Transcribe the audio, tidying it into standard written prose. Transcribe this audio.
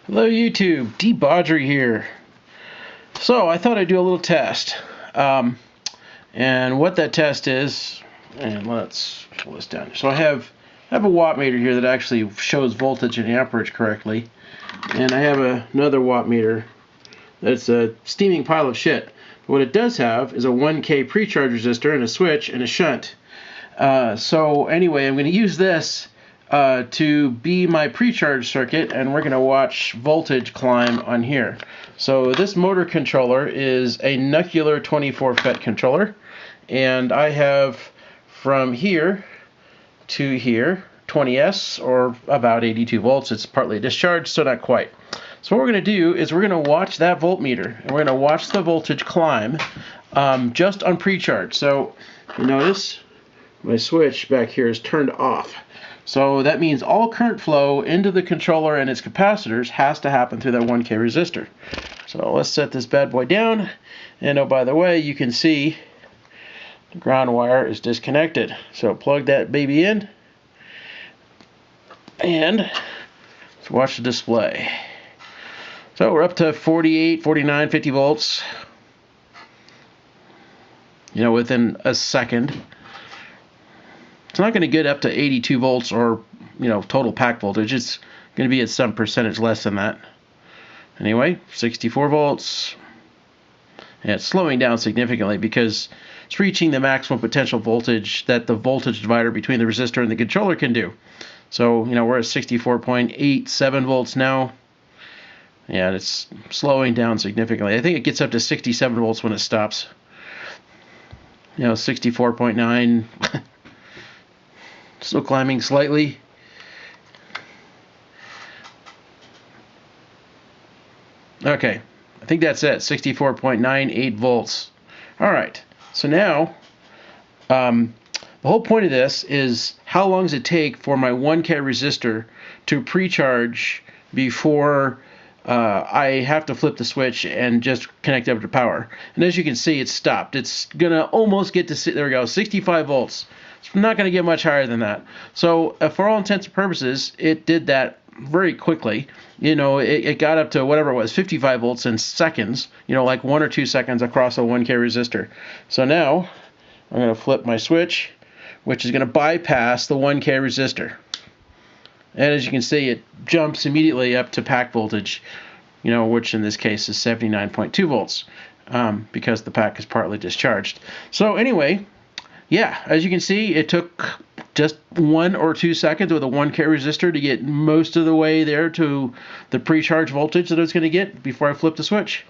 Hello YouTube, De-bodgery here. So I thought I'd do a little test. And what that test is, and let's pull this down. So I have a watt meter here that actually shows voltage and amperage correctly. And I have another watt meter that's a steaming pile of shit. But what it does have is a 1K pre-charge resistor and a switch and a shunt. So anyway, I'm going to use this to be my pre-charge circuit, and we're going to watch voltage climb on here. So this motor controller is a Nucular 24 FET controller, and I have from here to here 20S, or about 82 volts. It's partly discharged, so not quite. So what we're going to do is we're going to watch that voltmeter, and we're going to watch the voltage climb just on pre-charge. So you notice my switch back here is turned off. So that means all current flow into the controller and its capacitors has to happen through that 1K resistor. So let's set this bad boy down. And oh, by the way, you can see the ground wire is disconnected. So plug that baby in. And let's watch the display. So we're up to 48, 49, 50 volts. You know, within a second. It's not going to get up to 82 volts or, total pack voltage. It's going to be at some percentage less than that. Anyway, 64 volts. And it's slowing down significantly because it's reaching the maximum potential voltage that the voltage divider between the resistor and the controller can do. So, we're at 64.87 volts now. Yeah, it's slowing down significantly. I think it gets up to 67 volts when it stops. 64.9. Still climbing slightly. Okay, I think that's it, 64.98 volts. All right, so now the whole point of this is how long does it take for my 1K resistor to pre-charge before I have to flip the switch and just connect up to power. And as you can see, it's stopped. It's going to almost get to, there we go, 65 volts. It's not going to get much higher than that. So for all intents and purposes, it did that very quickly. It got up to whatever it was, 55 volts in seconds, like 1 or 2 seconds across a 1K resistor. So now I'm going to flip my switch, which is going to bypass the 1K resistor. And as you can see, it jumps immediately up to pack voltage, which in this case is 79.2 volts because the pack is partly discharged. So anyway, yeah, as you can see, it took just 1 or 2 seconds with a 1K resistor to get most of the way there to the pre-charge voltage that I was going to get before I flipped the switch.